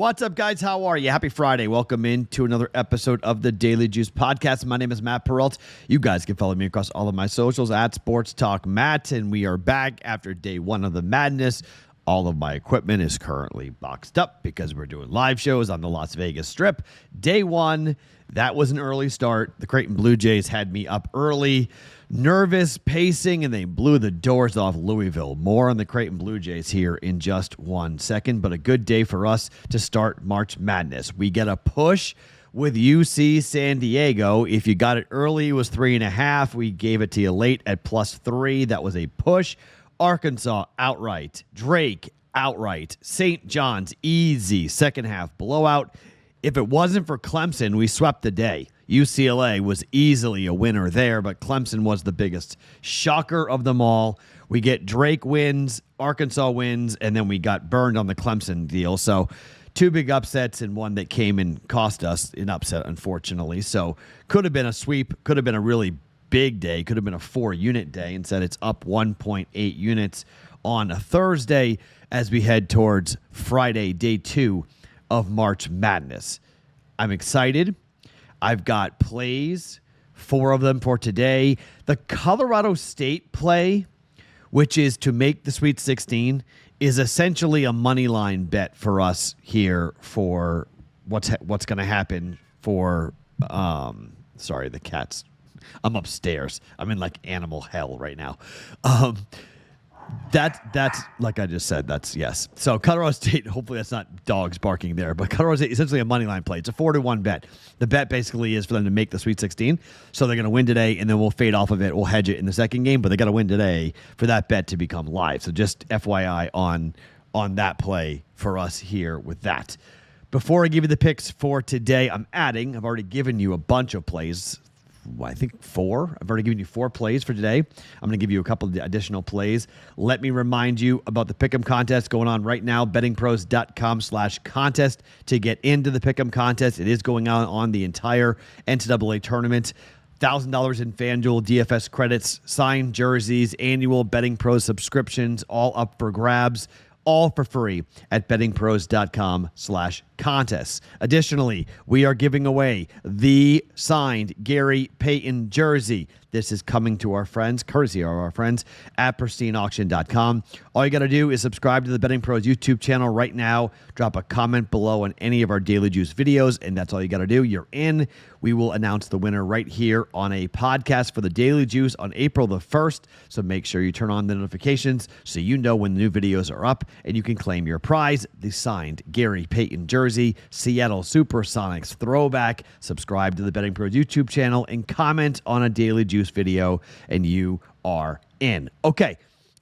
What's up, guys? How are you? Happy Friday. Welcome in to another episode of the Daily Juice Podcast. My name is Matt Perrault. You guys can follow me across all of my socials at Sports Talk Matt, and we are back after day one of the madness. All of my equipment is currently boxed up because we're doing live shows on the Las Vegas Strip. Day one, that was an early start. The Creighton Blue Jays had me up early, nervous, pacing, and they blew the doors off Louisville. More on the Creighton Blue Jays here in just 1 second, but a good day for us to start March Madness. We get a push with UC San Diego. If you got it early, it was 3.5. We gave it to you late at +3. That was a push. Arkansas outright. Drake outright. St. John's easy second half blowout. If it wasn't for Clemson, we swept the day. UCLA was easily a winner there, but Clemson was the biggest shocker of them all. We get Drake wins, Arkansas wins, and then we got burned on the Clemson deal. So two big upsets and one that came and cost us an upset, unfortunately. So could have been a sweep, could have been a really big day, could have been a 4-unit day. Instead, it's up 1.8 units on a Thursday as we head towards Friday, day 2 of March Madness. I'm excited. I've got plays, 4 of them for today. The Colorado State play, which is to make the Sweet 16, is essentially a money line bet for us here for what's going to happen for sorry, the cats. I'm upstairs. I'm in like animal hell right now. That's like I just said. That's yes. So Colorado State. Hopefully that's not dogs barking there. But Colorado State essentially a money line play. It's a 4-1 bet. The bet basically is for them to make the Sweet 16. So they're going to win today, and then we'll fade off of it. We'll hedge it in the second game, but they got to win today for that bet to become live. So just FYI on that play for us here with that. Before I give you the picks for today, I've already given you a bunch of plays. I think 4. I've already given you 4 plays for today. I'm going to give you a couple of additional plays. Let me remind you about the Pick'em contest going on right now, bettingpros.com/contest to get into the Pick'em contest. It is going on the entire NCAA Tournament. $1,000 in FanDuel DFS credits, signed jerseys, annual BettingPros subscriptions, all up for grabs. All for free at bettingpros.com/contests. Additionally, we are giving away the signed Gary Payton jersey. This is coming to our friends, courtesy of our friends at pristineauction.com. All you got to do is subscribe to the Betting Pros YouTube channel right now. Drop a comment below on any of our Daily Juice videos, and that's all you got to do. You're in. We will announce the winner right here on a podcast for the Daily Juice on April the 1st. So make sure you turn on the notifications so you know when the new videos are up, and you can claim your prize, the signed Gary Payton jersey, Seattle Supersonics throwback. Subscribe to the Betting Pros YouTube channel and comment on a Daily Juice video, and you are in. Okay,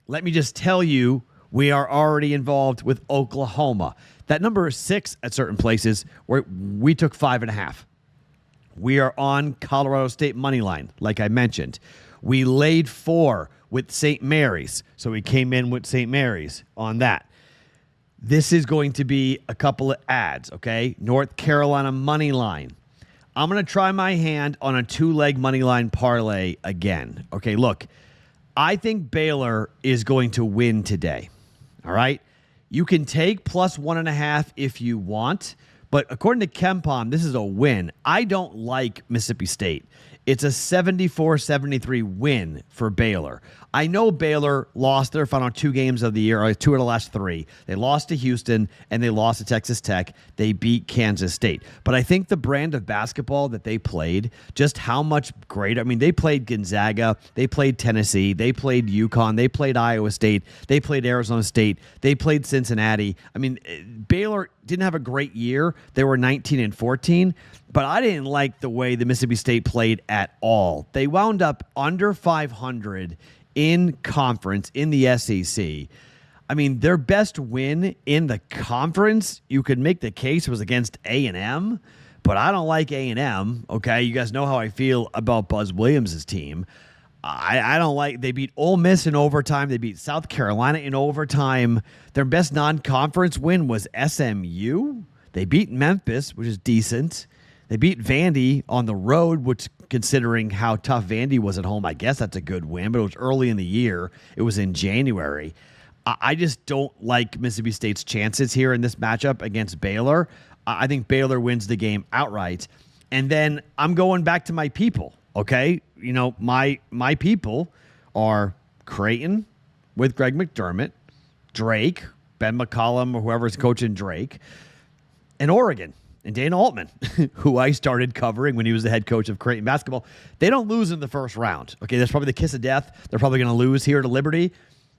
let me just tell you, we are already involved with Oklahoma. That number is 6 at certain places where we took 5.5. We are on Colorado State money line, like I mentioned. We laid 4 with St. Mary's, so we came in with St. Mary's on that. This is going to be a couple of ads, okay? North Carolina money line. I'm going to try my hand on a 2-leg money line parlay again. Okay, look, I think Baylor is going to win today. All right? You can take +1.5 if you want, but according to KenPom, this is a win. I don't like Mississippi State. It's a 74-73 win for Baylor. I know Baylor lost their final 2 games of the year, or 2 of the last 3. They lost to Houston, and they lost to Texas Tech. They beat Kansas State. But I think the brand of basketball that they played, just how much greater. I mean, they played Gonzaga. They played Tennessee. They played UConn. They played Iowa State. They played Arizona State. They played Cincinnati. I mean, Baylor didn't have a great year. They were 19-14. But I didn't like the way the Mississippi State played at all. They wound up under 500 in conference in the SEC. I mean, their best win in the conference, you could make the case, was against A&M, but I don't like A&M, okay? You guys know how I feel about Buzz Williams' team. I don't like, they beat Ole Miss in overtime. They beat South Carolina in overtime. Their best non-conference win was SMU. They beat Memphis, which is decent. They beat Vandy on the road, which, considering how tough Vandy was at home, I guess that's a good win, but it was early in the year. It was in January. I just don't like Mississippi State's chances here in this matchup against Baylor. I think Baylor wins the game outright. And then I'm going back to my people, okay? You know, my people are Creighton with Greg McDermott, Drake, Ben McCollum, or whoever's coaching Drake, and Oregon and Dana Altman, who I started covering when he was the head coach of Creighton basketball. They don't lose in the first round. Okay, that's probably the kiss of death. They're probably going to lose here to Liberty,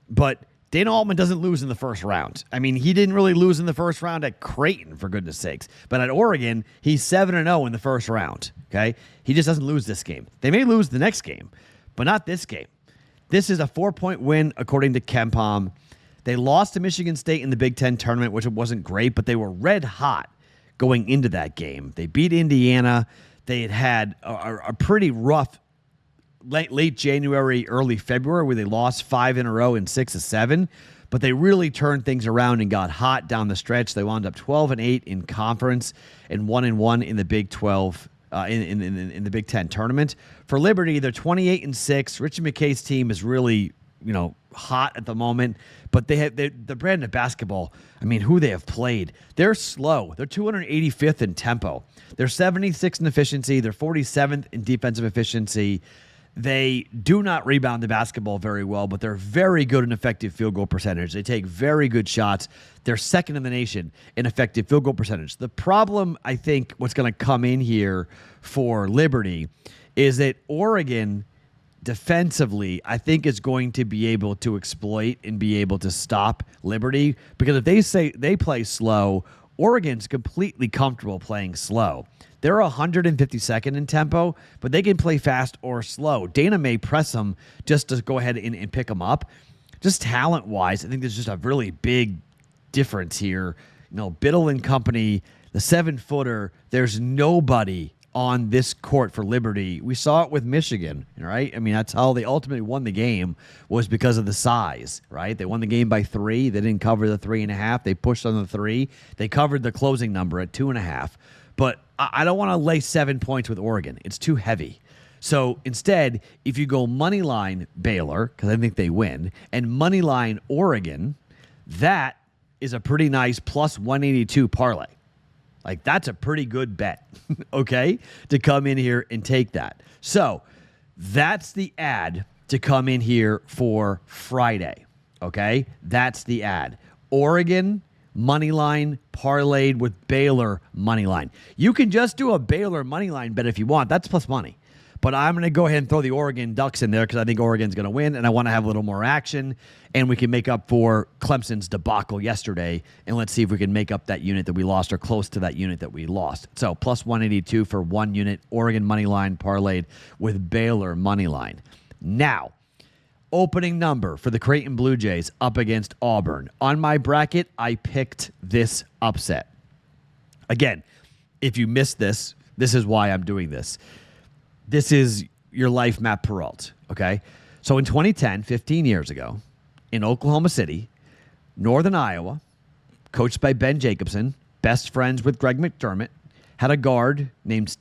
but Dana Altman doesn't lose in the first round. I mean, he didn't really lose in the first round at Creighton, for goodness sakes. But at Oregon, he's 7-0 in the first round, okay? He just doesn't lose this game. They may lose the next game, but not this game. This is a 4-point win, according to KenPom. They lost to Michigan State in the Big Ten tournament, which wasn't great, but they were red hot going into that game. They beat Indiana. They had a pretty rough late January, early February, where they lost 5 in a row in 6 of 7, but they really turned things around and got hot down the stretch. They wound up 12-8 in conference and 1-1 in the Big 12 in the Big Ten tournament. For Liberty, they're 28-6. Richard McKay's team is really, you know, hot at the moment, but the brand of basketball, I mean, who they have played, they're slow. They're 285th in tempo. They're 76th in efficiency. They're 47th in defensive efficiency. They do not rebound the basketball very well, but they're very good in effective field goal percentage. They take very good shots. They're second in the nation in effective field goal percentage. The problem, I think, what's going to come in here for Liberty is that Oregon defensively, I think, is going to be able to exploit and be able to stop Liberty, because if they say they play slow, Oregon's completely comfortable playing slow. They're 152nd in tempo, but they can play fast or slow. Dana may press them just to go ahead and pick them up. Just talent-wise, I think there's just a really big difference here. You know, Biddle and company, the 7-footer, there's nobody on this court for Liberty. We saw it with Michigan, right? I mean, that's how they ultimately won the game, was because of the size, right? They won the game by 3. They didn't cover the 3.5. They pushed on the 3. They covered the closing number at 2.5. But I don't want to lay 7 points with Oregon. It's too heavy. So instead, if you go moneyline Baylor, because I think they win, and moneyline Oregon, that is a pretty nice plus 182 parlay. Like, that's a pretty good bet, okay, to come in here and take that. So that's the ad to come in here for Friday, okay? That's the ad. Oregon moneyline parlayed with Baylor moneyline. You can just do a Baylor moneyline bet if you want. That's plus money. But I'm going to go ahead and throw the Oregon Ducks in there because I think Oregon's going to win, and I want to have a little more action, and we can make up for Clemson's debacle yesterday, and let's see if we can make up that unit that we lost or close to that unit that we lost. So plus 182 for 1 unit, Oregon moneyline parlayed with Baylor moneyline. Now, opening number for the Creighton Blue Jays up against Auburn. On my bracket, I picked this upset. Again, if you missed this, this is why I'm doing this. This is your life, Matt Perrault, okay? So in 2010, 15 years ago, in Oklahoma City, Northern Iowa, coached by Ben Jacobson, best friends with Greg McDermott, had a guard named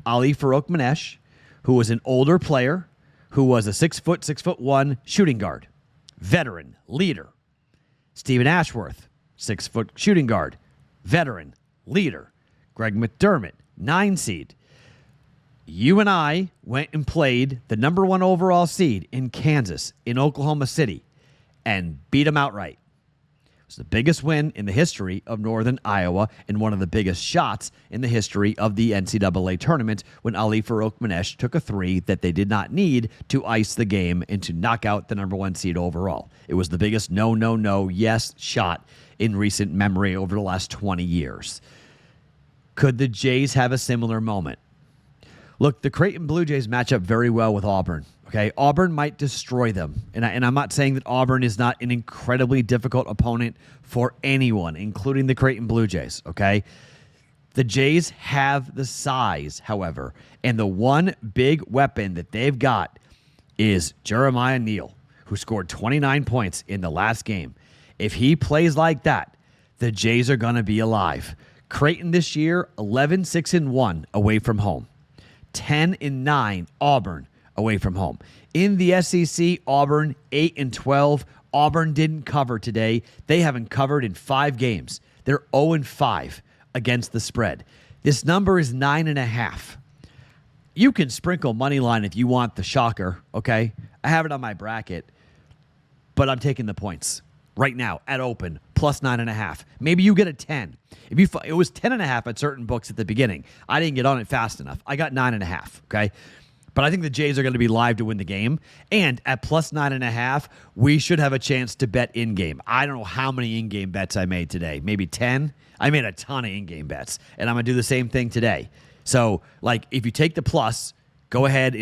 Ali Farouk-Manesh, who was an older player, who was a 6'1" shooting guard, veteran, leader. Stephen Ashworth, 6' shooting guard, veteran, leader. Greg McDermott, 9 seed. You and I went and played the number 1 overall seed in Kansas, in Oklahoma City, and beat them outright. It was the biggest win in the history of Northern Iowa and one of the biggest shots in the history of the NCAA tournament when Ali Farouk-Manesh took a 3 that they did not need to ice the game and to knock out the number 1 seed overall. It was the biggest no, yes shot in recent memory over the last 20 years. Could the Jays have a similar moment? Look, the Creighton Blue Jays match up very well with Auburn. Okay, Auburn might destroy them. And I'm not saying that Auburn is not an incredibly difficult opponent for anyone, including the Creighton Blue Jays, okay? The Jays have the size, however, and the one big weapon that they've got is Jeremiah Neal, who scored 29 points in the last game. If he plays like that, the Jays are going to be alive. Creighton this year, 11-6-1 away from home. 10-9 Auburn away from home. In the SEC, Auburn 8-12, Auburn didn't cover today. They haven't covered in 5 games. They're 0-5 against the spread. This number is 9.5. You can sprinkle money line if you want the shocker, okay? I have it on my bracket, but I'm taking the points right now at open, plus 9.5. Maybe you get a 10. It was 10.5 at certain books at the beginning. I didn't get on it fast enough. I got 9.5, okay? But I think the Jays are going to be live to win the game. And at plus 9.5, we should have a chance to bet in-game. I don't know how many in-game bets I made today. Maybe 10? I made a ton of in-game bets. And I'm going to do the same thing today. So, like, if you take the plus, go ahead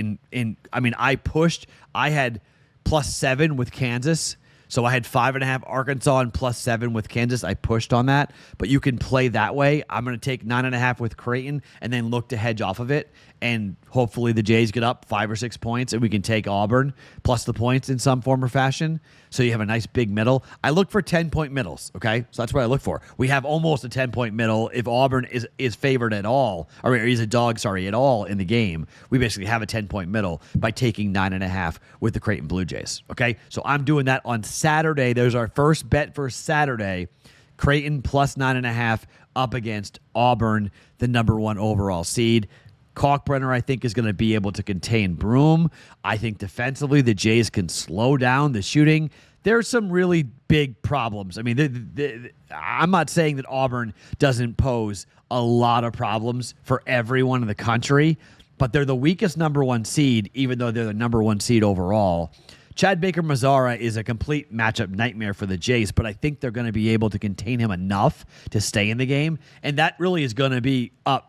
I had plus 7 with Kansas. So I had 5.5 Arkansas and plus 7 with Kansas. I pushed on that, but you can play that way. I'm going to take 9.5 with Creighton and then look to hedge off of it. And hopefully the Jays get up 5 or 6 points and we can take Auburn plus the points in some form or fashion. So you have a nice big middle. I look for 10-point middles, okay? So that's what I look for. We have almost a 10-point middle. If Auburn is favored at all, or is a dog, at all in the game, we basically have a 10-point middle by taking 9.5 with the Creighton Blue Jays, okay? So I'm doing that on Saturday. There's our first bet for Saturday. Creighton plus 9.5 up against Auburn, the number 1 overall seed. Kalkbrenner, I think, is going to be able to contain Broome. I think defensively the Jays can slow down the shooting. There's some really big problems. I mean, I'm not saying that Auburn doesn't pose a lot of problems for everyone in the country, but they're the weakest number 1 seed, even though they're the number 1 seed overall. Chad Baker-Mazara is a complete matchup nightmare for the Jays, but I think they're going to be able to contain him enough to stay in the game, and that really is going to be up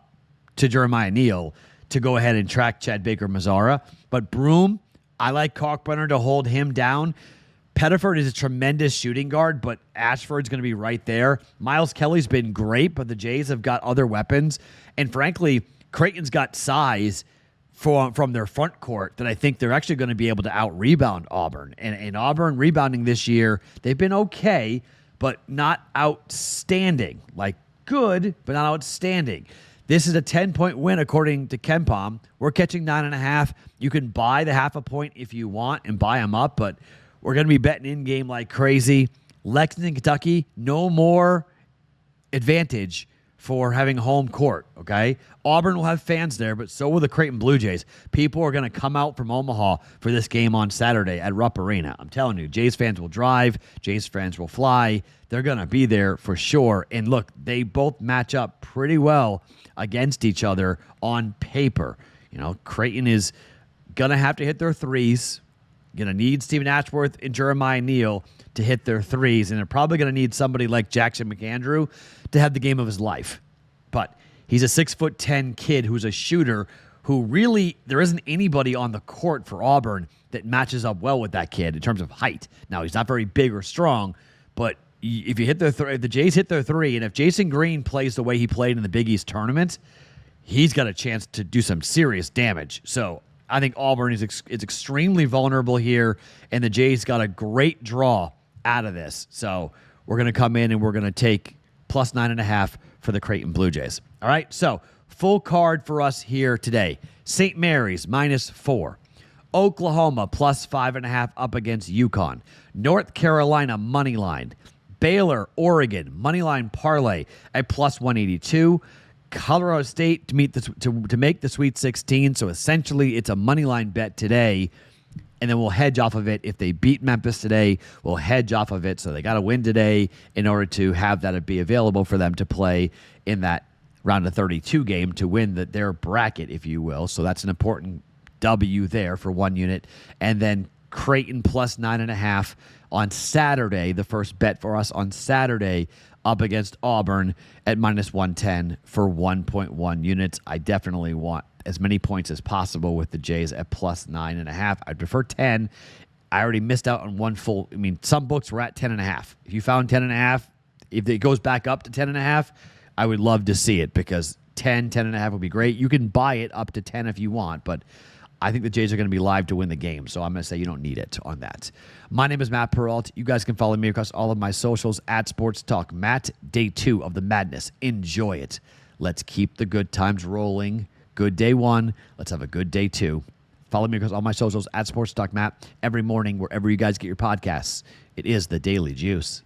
to Jeremiah Neal to go ahead and track Chad Baker-Mazara. But Broome, I like Kalkbrenner to hold him down. Pettiford is a tremendous shooting guard, but Ashford's going to be right there. Miles Kelly's been great, but the Jays have got other weapons. And frankly, Creighton's got size from their front court that I think they're actually going to be able to out-rebound Auburn. And Auburn rebounding this year, they've been okay, but not outstanding. Like good, but not outstanding. This is a 10-point win according to KenPom. We're catching 9.5. You can buy the 0.5 point if you want and buy them up, but we're going to be betting in-game like crazy. Lexington, Kentucky, no more advantage for having home court, okay? Auburn will have fans there, but so will the Creighton Blue Jays. People are going to come out from Omaha for this game on Saturday at Rupp Arena. I'm telling you, Jays fans will drive. Jays fans will fly. They're going to be there for sure. And look, they both match up pretty well against each other on paper. You know, Creighton is going to have to hit their threes. Going to need Stephen Ashworth and Jeremiah Neal to hit their threes, and they're probably going to need somebody like Jackson McAndrew to have the game of his life. But he's a 6'10" kid who's a shooter who really, there isn't anybody on the court for Auburn that matches up well with that kid in terms of height. Now, he's not very big or strong, but if you hit their if the Jays hit their three, and if Jason Green plays the way he played in the Big East tournament, he's got a chance to do some serious damage. So I think Auburn is extremely vulnerable here, and the Jays got a great draw out of this. So we're going to come in and we're going to take plus 9.5 for the Creighton Blue Jays. All right, so full card for us here today. St. Mary's -4. Oklahoma plus 5.5 up against UConn. North Carolina money line. Baylor, Oregon money line parlay at plus 182. Colorado State to make the Sweet 16. So essentially, it's a money line bet today, and then we'll hedge off of it. If they beat Memphis today, we'll hedge off of it. So they got to win today in order to have that be available for them to play in that round of 32 game to win their bracket, if you will. So that's an important W there for 1 unit. And then Creighton plus 9.5 on Saturday, the first bet for us on Saturday, up against Auburn at -110 for 1.1 units. I definitely want as many points as possible with the Jays at plus 9.5. I'd prefer 10. I already missed out on one full. I mean, some books were at 10.5. If you found 10.5, if it goes back up to 10.5, I would love to see it because 10.5 would be great. You can buy it up to 10 if you want, but I think the Jays are going to be live to win the game, so I'm going to say you don't need it on that. My name is Matt Perrault. You guys can follow me across all of my socials at Sports Talk Matt. Day 2 of the madness. Enjoy it. Let's keep the good times rolling. Good day 1. Let's have a good day 2. Follow me across all my socials at Sports Talk Matt every morning, wherever you guys get your podcasts. It is the Daily Juice.